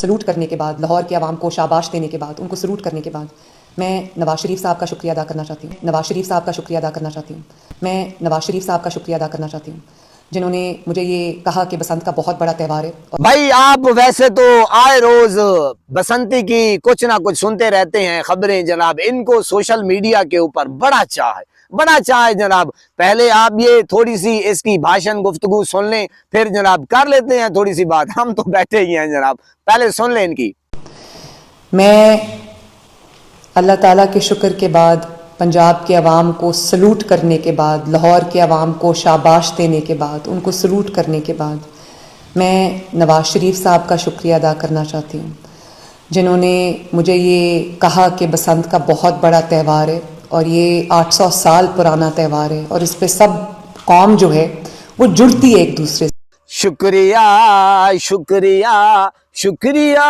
Salute करने के बाद, लाहौर के अवाम को शाबाश देने के बाद, उनको सलूट करने के बाद मैं नवाज शरीफ साहब का शुक्रिया अदा करना चाहती हूँ। नवाज शरीफ साहब का शुक्रिया अदा करना चाहती हूँ। मैं नवाज शरीफ साहब का शुक्रिया अदा करना चाहती हूँ, जिन्होंने मुझे ये कहा कि बसंत का बहुत बड़ा त्यौहार है। भाई आप वैसे तो आए रोज बसंती की कुछ ना कुछ सुनते रहते हैं खबरें जनाब। इनको सोशल मीडिया के ऊपर बड़ा चाह है जनाब। पहले आप ये थोड़ी सी इसकी भाषण गुफ्तगू सुन लें, फिर जनाब कर लेते हैं थोड़ी सी बात। हम तो बैठे ही हैं जनाब, पहले सुन लें इनकी। मैं अल्लाह ताला के शुक्र के बाद, पंजाब के अवाम को सलूट करने के बाद, लाहौर के अवाम को शाबाश देने के बाद, उनको सलूट करने के बाद मैं नवाज शरीफ साहब का शुक्रिया अदा करना चाहती हूँ, जिन्होंने मुझे ये कहा कि बसंत का बहुत बड़ा त्यौहार है और ये 800 साल पुराना त्यौहार है और इस पे सब कौम जो है वो जुड़ती है एक दूसरे से। शुक्रिया शुक्रिया शुक्रिया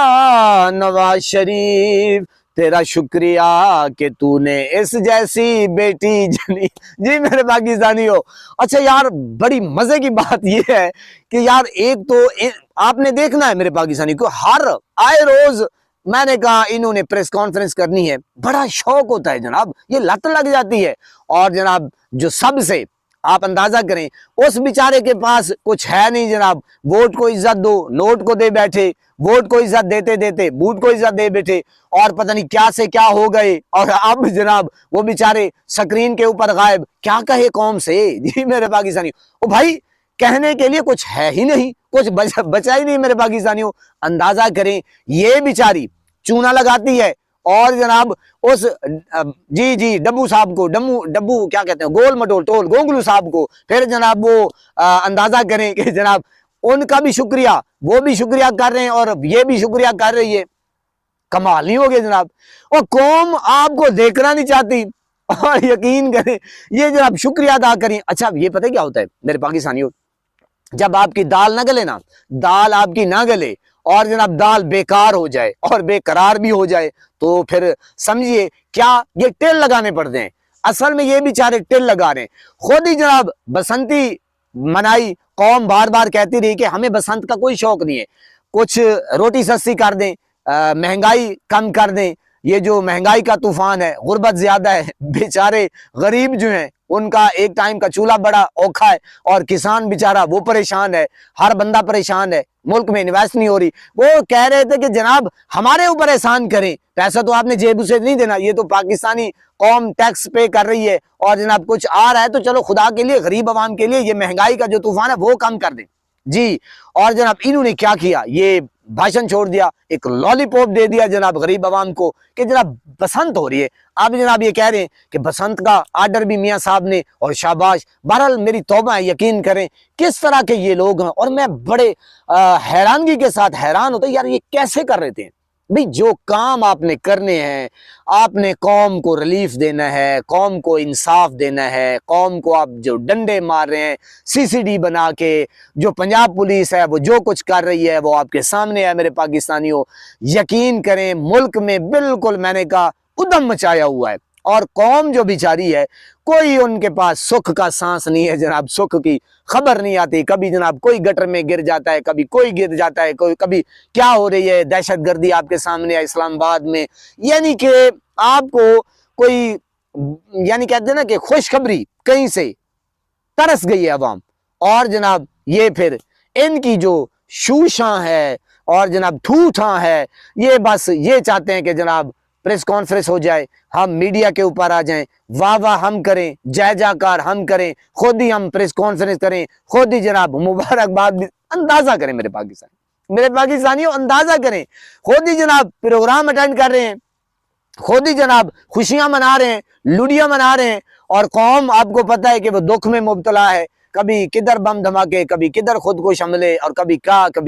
नवाज शरीफ, तेरा शुक्रिया कि तूने इस जैसी बेटी जनी। जी मेरे पाकिस्तानियों, अच्छा यार बड़ी मजे की बात यह है कि यार एक तो आपने देखना है मेरे पाकिस्तानी को, हर आए रोज मैंने कहा इन्होंने प्रेस कॉन्फ्रेंस करनी है, बड़ा शौक होता है जनाब, ये लत लग जाती है। और जनाब जो सबसे आप अंदाजा करें, उस बेचारे के पास कुछ है नहीं जनाब। वोट को इज्जत दो, नोट को दे बैठे, वोट को इज्जत देते देते बूट को इज्जत दे बैठे, और पता नहीं क्या से क्या हो गए। और अब जनाब वो बेचारे स्क्रीन के ऊपर गायब, क्या कहे कौम से। जी मेरे पाकिस्तानी, ओ भाई कहने के लिए कुछ है ही नहीं, कुछ बचा ही नहीं मेरे पाकिस्तानियों। अंदाजा करें ये बेचारी चूना लगाती है और जनाब उस जी डब्बू साहब को, डब्बू क्या कहते हैं, गोल मटोल टोल गोंगलू साहब को, फिर जनाब वो अंदाजा करें कि जनाब उनका भी शुक्रिया, वो भी शुक्रिया कर रहे हैं और ये भी शुक्रिया कर रही है। कमाल नहीं हो गया जनाब। और कौम आपको देखना नहीं चाहती, और यकीन करें ये जनाब शुक्रिया अदा करें। अच्छा ये पता है क्या होता है मेरे पाकिस्तानियों, जब आपकी दाल ना गले ना, दाल आपकी ना गले और जनाब दाल बेकार हो जाए और बेकरार भी हो जाए, तो फिर समझिए क्या ये टिल लगाने पड़ते हैं। असल में ये बेचारे टिल लगा रहे हैं। खुद ही जनाब बसंती मनाई, कौम बार बार कहती रही कि हमें बसंत का कोई शौक नहीं है, कुछ रोटी सस्ती कर दें, महंगाई कम कर दें। ये जो महंगाई का तूफान है, गुर्बत ज्यादा है, बेचारे गरीब जो हैं उनका एक टाइम का चूल्हा बड़ा औखा है, और किसान बेचारा वो परेशान है, हर बंदा परेशान है, मुल्क में इन्वेस्ट नहीं हो रही। वो कह रहे थे कि जनाब हमारे ऊपर एहसान करें, पैसा तो आपने जेब से नहीं देना, ये तो पाकिस्तानी कौम टैक्स पे कर रही है, और जनाब कुछ आ रहा है तो चलो खुदा के लिए, गरीब आवाम के लिए ये महंगाई का जो तूफान है वो कम कर दें जी। और जनाब इन्होंने क्या किया, ये भाषण छोड़ दिया, एक लॉलीपॉप दे दिया जनाब गरीब आवाम को कि जनाब बसंत हो रही है। आप जनाब ये कह रहे हैं कि बसंत का आर्डर भी मियाँ साहब ने, और शाबाश। बहरहाल मेरी तौबा है, यकीन करें किस तरह के ये लोग हैं। और मैं बड़े हैरानगी के साथ हैरान होता यार ये कैसे कर रहे थे भाई। जो काम आपने करने हैं, आपने कौम को रिलीफ देना है, कौम को इंसाफ देना है, कौम को आप जो डंडे मार रहे हैं सीसीडी बना के, जो पंजाब पुलिस है वो जो कुछ कर रही है वो आपके सामने है मेरे पाकिस्तानियों। यकीन करें मुल्क में बिल्कुल मैंने कहा उद्दम मचाया हुआ है, और कौम जो बेचारी है कोई उनके पास सुख का सांस नहीं है जनाब, सुख की खबर नहीं आती। कभी जनाब कोई गटर में गिर जाता है, कभी कोई गिर जाता है, कभी क्या हो रही है दहशतगर्दी आपके सामने है इस्लामाबाद में। यानी कि आपको कोई, यानी कहते हैं ना कि खुशखबरी कहीं से तरस गई है अवाम। और जनाब ये फिर इनकी जो शूशा है और जनाब ठूठा है, ये बस ये चाहते हैं कि जनाब प्रेस कॉन्फ्रेंस हो जाए, हम मीडिया के ऊपर आ जाएं, वाह वाह हम करें, जय जयकार हम करें, खुद ही हम प्रेस कॉन्फ्रेंस करें, खुद ही जनाब मुबारकबाद भी। अंदाजा करें मेरे पाकिस्तानियों अंदाजा करें, खुद ही जनाब प्रोग्राम अटेंड कर रहे हैं, खुद ही जनाब खुशियां मना रहे हैं, लुडियां मना रहे हैं, और कौम आपको पता है कि वो दुख में मुब्तला है। कभी किधर बम धमाके, कभी किधर खुद को हमले, और कभी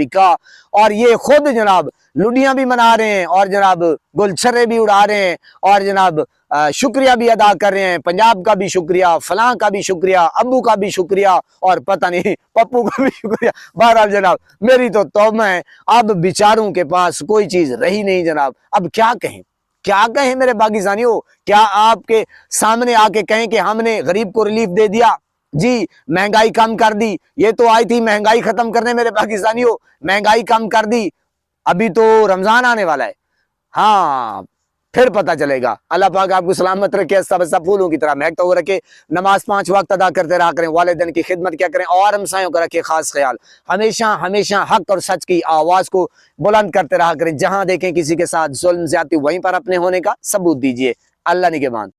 का। और ये खुद जनाब लुडियां भी मना रहे हैं, और जनाब गुलछर्रे भी उड़ा रहे हैं, और जनाब शुक्रिया भी अदा कर रहे हैं। पंजाब का भी शुक्रिया, फलां का भी शुक्रिया, अब्बू का भी शुक्रिया, और पता नहीं पप्पू का भी शुक्रिया। बहरहाल जनाब मेरी तो तौबा है, अब बेचारों के पास कोई चीज रही नहीं जनाब। अब क्या कहें मेरे पाकिस्तानियों, क्या आपके सामने आके कहें कि हमने गरीब को रिलीफ दे दिया जी, महंगाई कम कर दी। ये तो आई थी महंगाई खत्म करने मेरे पाकिस्तानियों, महंगाई कम कर दी, अभी तो रमजान आने वाला है, हाँ फिर पता चलेगा। अल्लाह पाक आपको सलामत रखे, सब फूलों की तरह महकता हुआ रखे। नमाज 5 वक्त अदा करते रहा करें, वालिदैन की खिदमत क्या करें, और हमसायों का रखे खास ख्याल। हमेशा हमेशा हक और सच की आवाज को बुलंद करते रहा करें। जहां देखें किसी के साथ जुल्म ज्यादती, वहीं पर अपने होने का सबूत दीजिए। अल्लाह निगहबान।